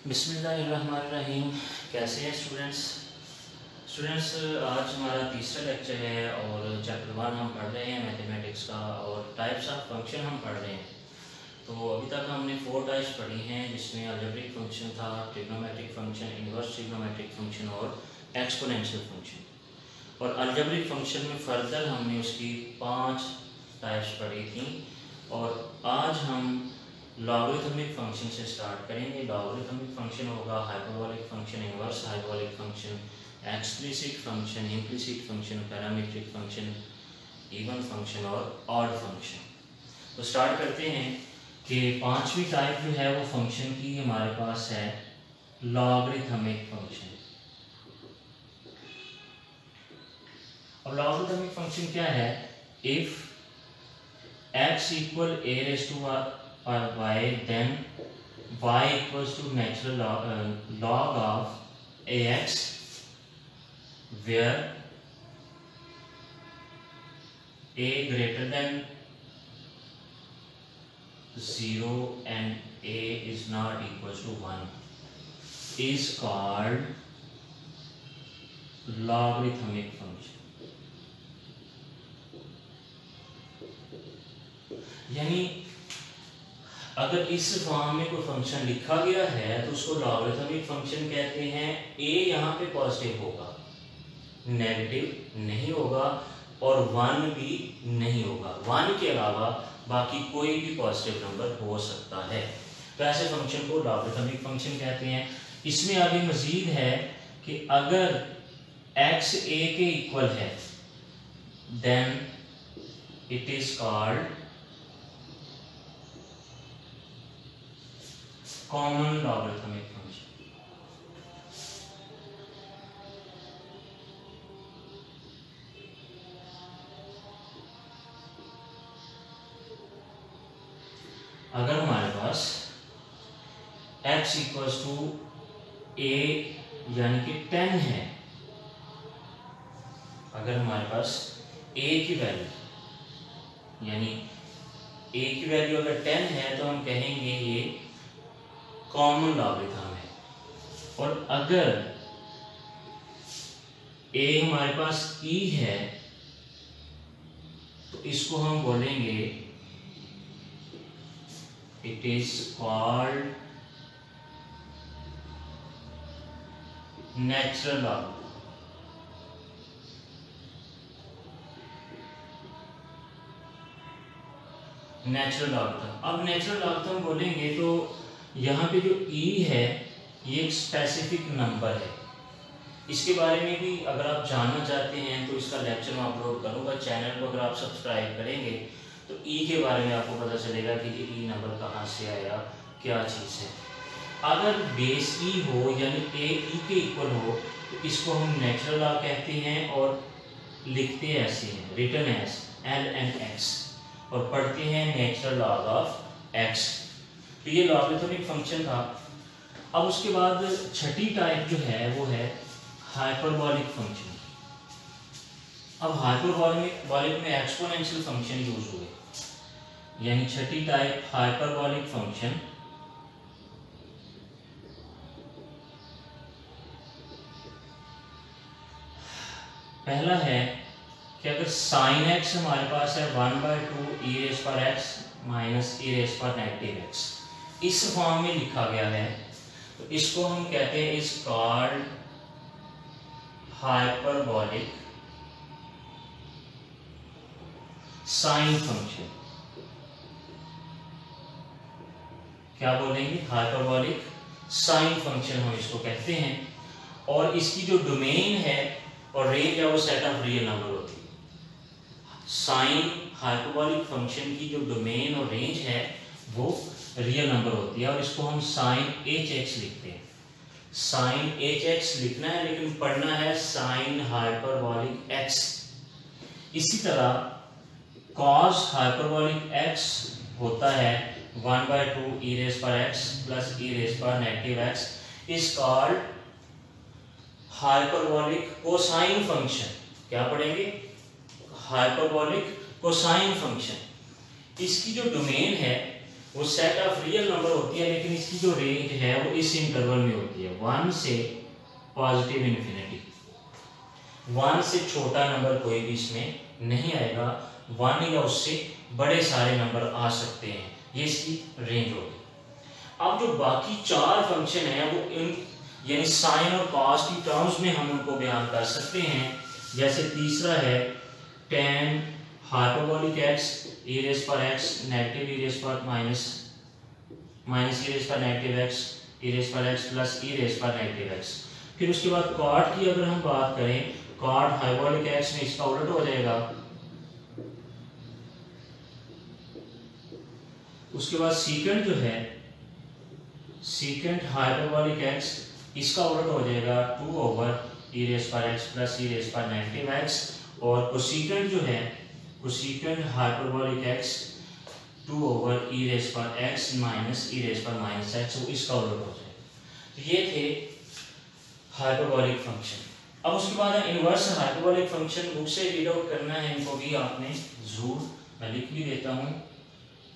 बिस्मिल्लाहिर्रहमानिर्रहीम। कैसे हैं स्टूडेंट्स आज हमारा तीसरा लेक्चर है और चैप्टर 1 हम पढ़ रहे हैं मैथमेटिक्स का और टाइप्स ऑफ फंक्शन हम पढ़ रहे हैं। तो अभी तक हमने 4 टाइप्स पढ़ी हैं, जिसमें अलजेब्रिक फंक्शन था, trigonometric function, inverse trigonometric function और एक्सपोनेंशियल फंक्शन। और अलजेब्रिक फंक्शन में फर्दर हमने उसकी 5 टाइप्स पढ़ी थी और आज हम लॉगरिथमिक फंक्शन से स्टार्ट करेंगे। लॉगरिथमिक फंक्शन होगा hyperbolic function, inverse hyperbolic function, explicit function, implicit function, parametric function, even function और ऑड फंक्शन। तो स्टार्ट करते हैं कि 5वीं टाइप जो है वो फंक्शन की हमारे पास है लॉगरिथमिक फंक्शन। और लॉगरिथमिक फंक्शन क्या है? If x equal a raise to or y, then y equals to natural log of ax, where a greater than 0 and a is not equals to 1 is called logarithmic function। यानी अगर इस form में कोई function लिखा गया है तो उसको लॉगरिथमिक फंक्शन कहते हैं। a यहाँ पे पॉजिटिव होगा, नेगेटिव नहीं होगा और 1 भी नहीं होगा। 1 के अलावा बाकी कोई भी पॉजिटिव नंबर हो सकता है। तो ऐसे फंक्शन को लॉगरिथमिक फंक्शन कहते हैं। इसमें आगे मजीद है कि अगर x a के इक्वल है then it is called common logarithmic function. अगर हमारे पास x इक्वल्स टू a यानी कि 10 है, अगर हमारे पास a की वैल्यू यानी a की वैल्यू अगर 10 है तो हम कहेंगे ये कॉमन लॉगरिथम है। और अगर a हमारे पास e है तो इसको हम बोलेंगे it is called natural logarithm. Natural logarithm, अब नेचुरल लॉगरिथम बोलेंगे तो यहाँ पे जो e है ये एक स्पेसिफिक नंबर है। इसके बारे में भी अगर आप जानना चाहते हैं तो इसका लेक्चर मैं अपलोड करूँगा चैनल को। अगर आप सब्सक्राइब करेंगे तो e के बारे में आपको पता चलेगा कि ये e नंबर कहाँ से आया, क्या चीज़ है। अगर बेस e हो यानी a e के इक्वल हो तो इसको हम नेचुरल लॉग कहते हैं और लिखते ऐसे हैं, रिटन एज ln(x) और पढ़ते हैं नेचुरल लॉग ऑफ x। तो ये लॉगरिथमिक फंक्शन था। अब उसके बाद छठी टाइप जो है वो है हाइपरबोलिक फंक्शन। अब हाइपरबोलिक में एक्सपोनेंशियल फंक्शन यूज हुए, यानी छठी टाइप हाइपरबोलिक फंक्शन। पहला है कि अगर sin x हमारे पास है 1/2 e rays power x minus e rays power negative x, इस फॉर्म में लिखा गया है तो इसको हम कहते हैं is called hyperbolic sine function. क्या बोलेंगे? हाइपरबोलिक साइन फंक्शन हम इसको कहते हैं। और इसकी जो डोमेन है और रेंज है वो सेट ऑफ रियल नंबर होती है। साइन हाइपरबोलिक फंक्शन की जो डोमेन और रेंज है वो रियल नंबर होती है और इसको हम साइन hx लिखते हैं। साइन hx लिखना है लेकिन पढ़ना है साइन हाइपरबोलिक x। इसी तरह कॉस हाइपरबोलिक x होता है 1/2 e rays power x plus e rays power negative x is called hyperbolic cosine function. क्या पढ़ेंगे? Hyperbolic cosine function. इसकी जो डोमेन है वो सेट ऑफ रियल नंबर होती है, लेकिन इसकी जो रेंज है वो इस इंटरवल में होती है 1 से पॉजिटिव इन्फिनिटी। 1 से छोटा नंबर कोई भी इसमें नहीं आएगा, 1 या उससे बड़े सारे नंबर आ सकते हैं, ये इसकी रेंज होगी। अब जो बाकी 4 फंक्शन है वो इन यानी साइन और कॉस की टर्म्स में हम उनको बयान कर सकते हैं। जैसे तीसरा है tan hyperbolic x e raise पर x नेगेटिव e रेज़ पर माइनस e रेज़ पर नेगेटिव x e रेज़ पर x प्लस e रेज़ पर नेगेटिव x। फिर उसके बाद कॉट की अगर हम बात करें, कॉट हाइपरबोलिक x में इसका उलट हो जाएगा। उसके बाद सीकेंट जो है, सीकेंट हाइपरबोलिक x, इसका उलट हो जाएगा 2 ओवर e रेज़ पर x प्लस e रेज़ पर नेगेटिव x। और कोसीकेंट जो है, cosecant hyperbolic x 2 over e raise पर x माइनस e रेज़ पर माइनस x, वो इसका उलट हो जाएगा। तो ये थे हाइपरबोलिक फंक्शन। अब उसके बाद इनवर्स हाइपरबोलिक फंक्शन बुक से रीड आउट करना है, इनको भी आपने जरूर, मैं लिख भी देता हूँ,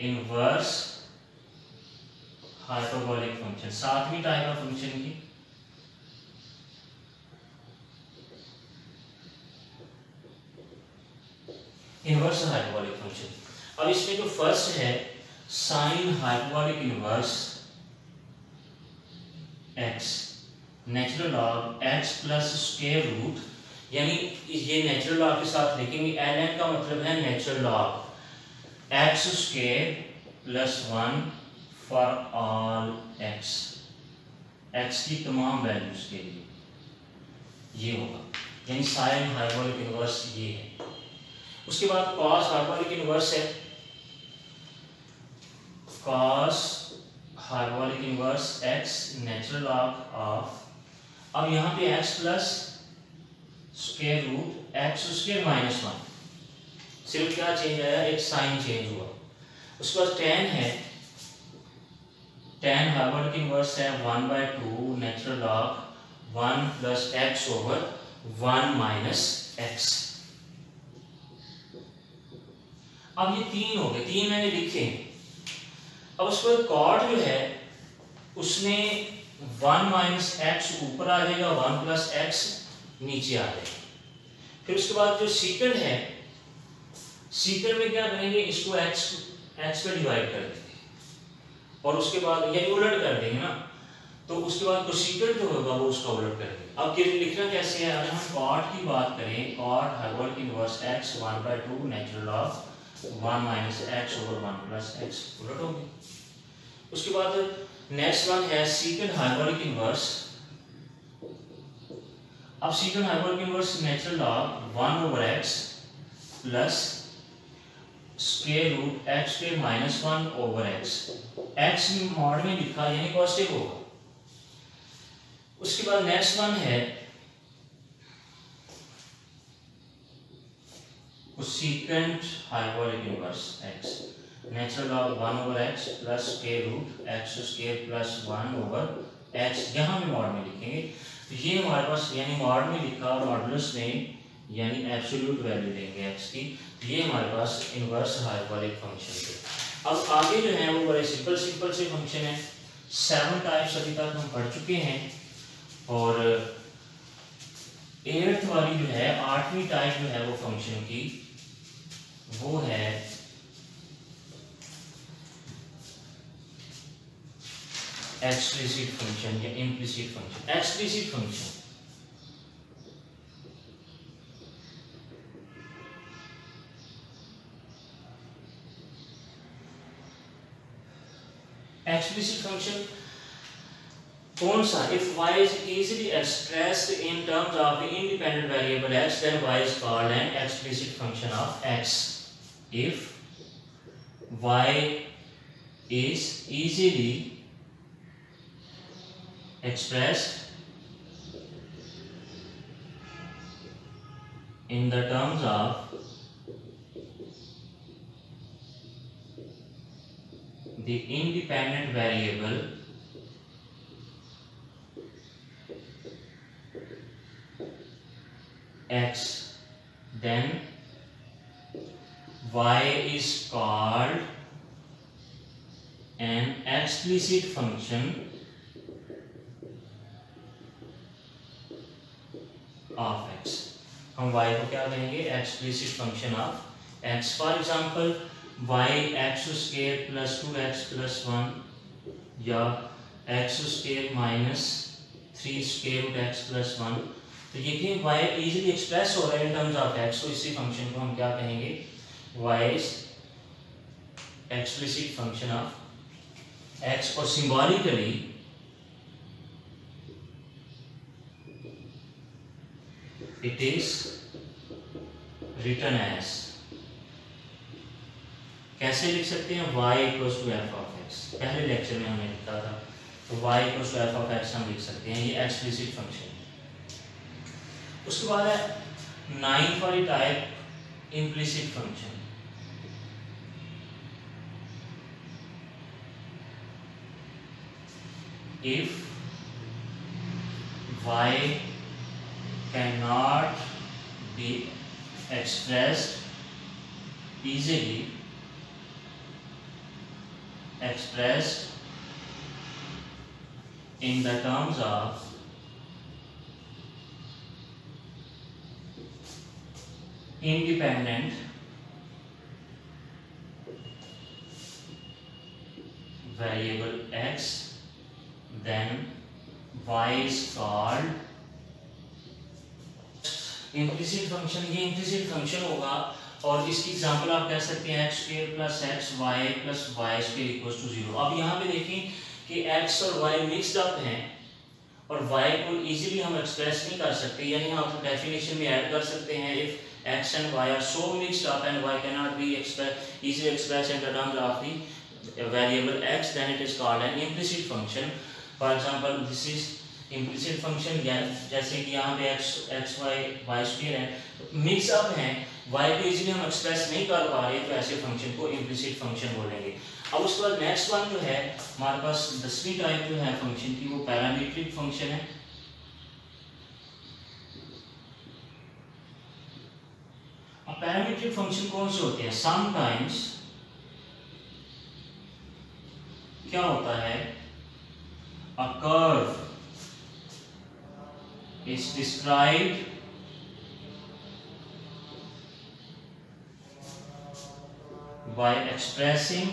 इनवर्स हाइपरबोलिक फंक्शन, 7वीं टाइप ऑफ फंक्शन की। Inverse hyperbolic function. अब इसमें जो फर्स्ट है sine hyperbolic inverse x, natural log x plus square root, यानी ये नेचुरल लॉग के साथ लिखेंगे, ln का मतलब है natural log x square plus 1 for all x की तमाम वैल्यूज के लिए, ये होगा, यानी साइन हाइपरबोलिक इनवर्स ये है। उसके बाद कॉस हाइपरबोलिक इनवर्स है, cos hyperbolic inverse x natural log of, अब यहाँ पे x plus square root x square minus 1, सिर्फ क्या चेंज आया, एक साइन चेंज हुआ। उसके बाद tan है, tan हाइपरबोलिक इनवर्स है 1/2 natural log 1 plus x over 1 minus x। अब ये 3 हो गए, 3 मैंने लिखे। अब उसके बाद कॉट जो है उसमें 1 माइनस एक्स ऊपर आ जाएगा, 1 प्लस एक्स नीचे आ जाएगा। फिर उसके बाद जो सीकेंट है, सीकेंट में क्या करेंगे, इसको एक्स पे डिवाइड कर देंगे और उसके बाद ये उलट कर देंगे ना, तो उसके बाद कोसीकेंट जो होगा वो उसका उलट करेंगे। अब लिखना कैसे है, अगर हम कॉट की बात करें, cot hyperbolic inverse x 1/2 natural log 1 minus x over 1 plus x, उलट होगी। उसके बाद नेक्स्ट वन है सीकेंट हाइपरबोलिक इनवर्स। अब secant hyperbolic inverse natural log 1 over x plus square root x square minus 1 over x, x mod में लिखा यानी positive होगा। उसके बाद नेक्स्ट वन है cosecant hyperbolic inverse x natural log 1 over x plus square root x square plus 1 over x, यहाँ भी mod में लिखेंगे। तो ये हमारे पास यानी मॉड में लिखा, मॉडुलस में यानी एब्सोल्यूट वैल्यू लेंगे x की, तो ये हमारे पास इनवर्स हाइपरबोलिक फंक्शन थे। अब आगे जो है वो बड़े सिंपल से फंक्शन है। 7 टाइप्स अभी तक हम पढ़ चुके हैं और 8th वाली जो है 8वीं टाइप जो है वो फंक्शन की, वो है एक्सप्लिसिट फंक्शन या implicit function. Explicit function explicit function कौन सा, if y is easily expressed in terms of the independent variable x, then y is called an explicit function of x. If y is easily expressed in the terms of the independent variable x, then y is called an explicit function of x. हम y को क्या कहेंगे? Explicit function of x। For example y x square plus 2x plus 1 या x square minus 3 square root x plus 1। तो ये कि y easily express हो रहा है इन टर्म्स ऑफ x, तो इसी फंक्शन को हम क्या कहेंगे? y is explicit function of x। और symbolically it is written as, कैसे लिख सकते हैं? y equals to f of x. पहले लेक्चर में हमने लिखा था, तो y equals to f of x हम लिख सकते हैं, ये एक्सप्लिसिट फंक्शन है। उसके बाद है 9th वाली type, implicit function. If y cannot be expressed easily, expressed in the terms of independent variable x, then y is called implicit function. ये इम्प्लिसिट फंक्शन होगा और इसकी एग्जांपल आप कह सकते हैं x square plus x y plus y square equals to 0। अब यहाँ पे देखें कि x और y मिक्स्ड अप हैं और y को इजीली हम एक्सप्रेस नहीं कर सकते, यानी हम डेफिनेशन में ऐड कर सकते हैं if x and y are so mixed up and y cannot be easily expressed in the terms of the variable x, then it is called an implicit function. For example, this is implicit function, जैसे कि यहाँ पे x y y square है, mix up हैं, y को easily हम express नहीं कर पा रहे, तो ऐसे फंक्शन को इम्प्लिसिट फंक्शन बोलेंगे। अब उसके बाद नेक्स्ट वन जो है हमारे पास 10वीं टाइप जो है फंक्शन की, वो पैरामीट्रिक फंक्शन है। अब पैरामीट्रिक फंक्शन कौन से होते हैं? समटाइम्स क्या होता है, a curve is described by expressing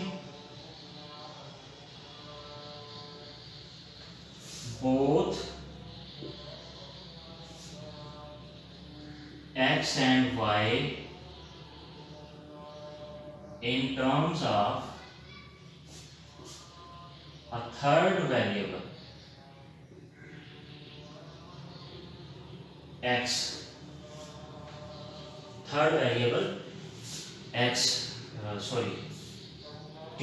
both x and y in terms of a third variable x, third variable x, t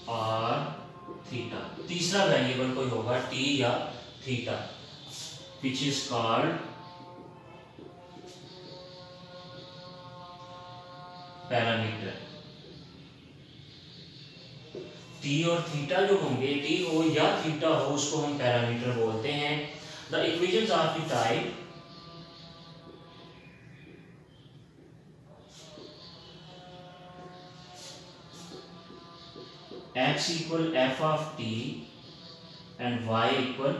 और थीटा। तीसरा वेरिएबल कोई होगा t या theta, which is called parameter. t और theta जो होंगे, t हो या थीटा हो, उसको हम पैरामीटर बोलते हैं। The equations are the type x equal f of t and y equal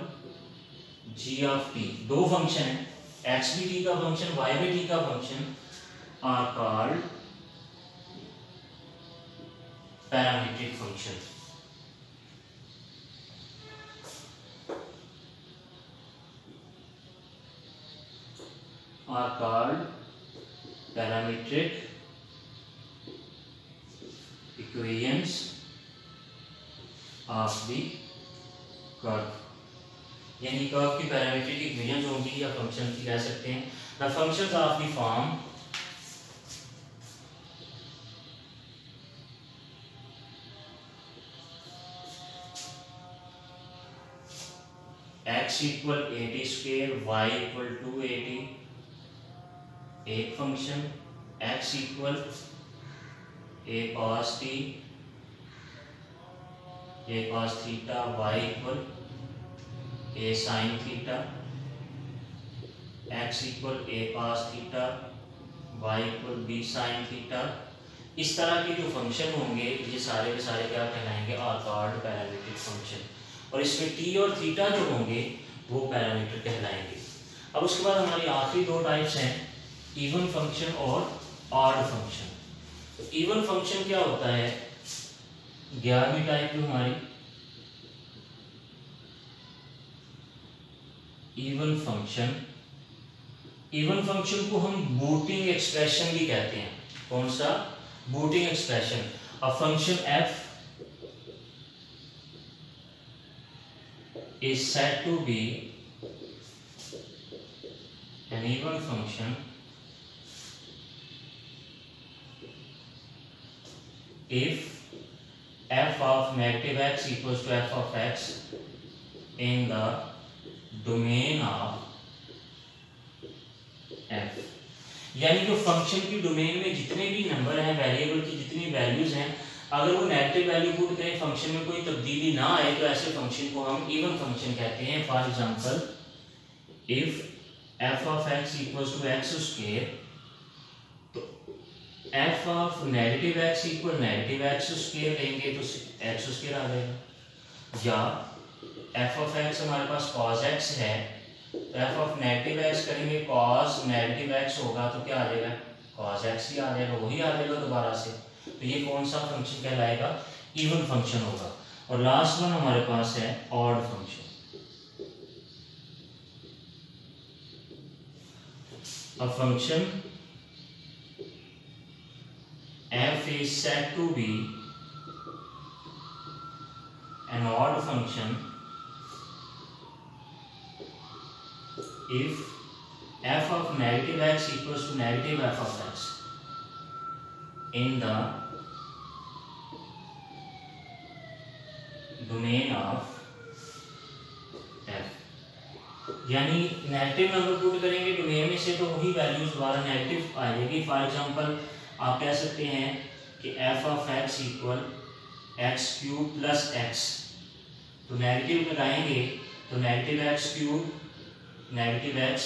g of t। दो फंक्शन है, x भी t का फंक्शन, y भी t का function, are called parametric functions। are called parametric equations of the curve। यानी curve की parametric equations होंगी या फंक्शन की कह सकते हैं। The functions of the form x equal 80 square, y equal 280, एक function x equal a cos t, a cos theta, y equal a sin theta, x equal a cos theta, y equal b sin theta, इस तरह के जो function होंगे ये सारे के सारे क्या कहलाएंगे, आर कॉल्ड पैरामीट्रिक फंक्शन, और इसमें टी और थीटा जो होंगे वो पैरामीटर कहलाएंगे। अब उसके बाद हमारी आखिरी दो टाइप्स हैं, इवन फंक्शन और ऑड फंक्शन। तो इवन फंक्शन क्या होता है, 11वीं टाइप जो हमारी इवन फंक्शन, इवन फंक्शन को हम बूटिंग एक्सप्रेशन भी कहते हैं। कौन सा, booting expression. A function f is said to be an even function if f of negative x equals to f of x in the domain of f। यानी जो function की डोमेन में जितने भी नंबर हैं, वेरिएबल की जितनी values हैं, अगर वो नेगेटिव वैल्यू पुट करें, फंक्शन में कोई तब्दीली ना आए, तो ऐसे फंक्शन को हम इवन फंक्शन कहते हैं। For example if f of x equals to x square, तो f of negative x equal negative x square लेंगे तो x square आ जाएगा। या f of x हमारे पास cos x है, तो f of नेगेटिव x करेंगे, cos नेगेटिव x होगा तो क्या आ जाएगा, cos x ही आ जाएगा, वही आ जाएगा दोबारा से। तो ये कौन सा फंक्शन कहलाएगा, इवन फंक्शन होगा। और लास्ट वन हमारे पास है odd function. A function f is said to be an odd function if f of negative x equals to negative f of x in the domain of f। यानी negative number put करेंगे domain में से तो वही values दोबारा negative आ जाएगी। For example आप कह सकते हैं कि f of x equal x cube plus x, तो नेगेटिव लगाएंगे तो negative x cube negative x,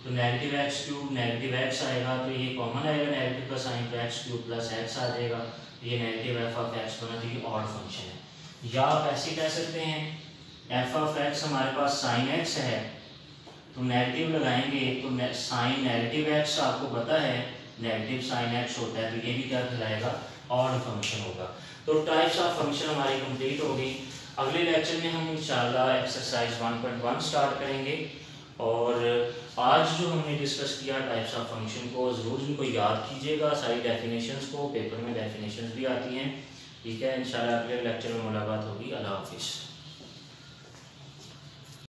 तो negative x cube negative x आएगा, तो ये कॉमन आएगा नेगेटिव का साइन, तो एक्स क्यूब प्लस एक्स आ जाएगा। ये नेगेटिव एफ ऑफ एक्स बना, तो ये ऑड फंक्शन है। या आप ऐसे कह सकते हैं एफ ऑफ एक्स हमारे पास साइन एक्स है, तो नेगेटिव लगाएंगे तो साइन नेगेटिव एक्स आपको पता है नेगेटिव साइन एक्स होता है, तो ये भी क्या कहलाएगा, ऑड फंक्शन होगा। तो टाइप्स ऑफ फंक्शन हमारी कंप्लीट हो गई। अगले लेक्चर में हम इंशाल्लाह एक्सरसाइज 1.1 स्टार्ट करेंगे। और आज जो हमने डिस्कस किया टाइप्स ऑफ फंक्शन को, ज़रूर इनको याद कीजिएगा, सारी डेफिनेशंस को, पेपर में डेफिनेशंस भी आती हैं। ठीक है, इंशाल्लाह अगले लेक्चर में मुलाकात होगी। अल्लाह हाफिज़।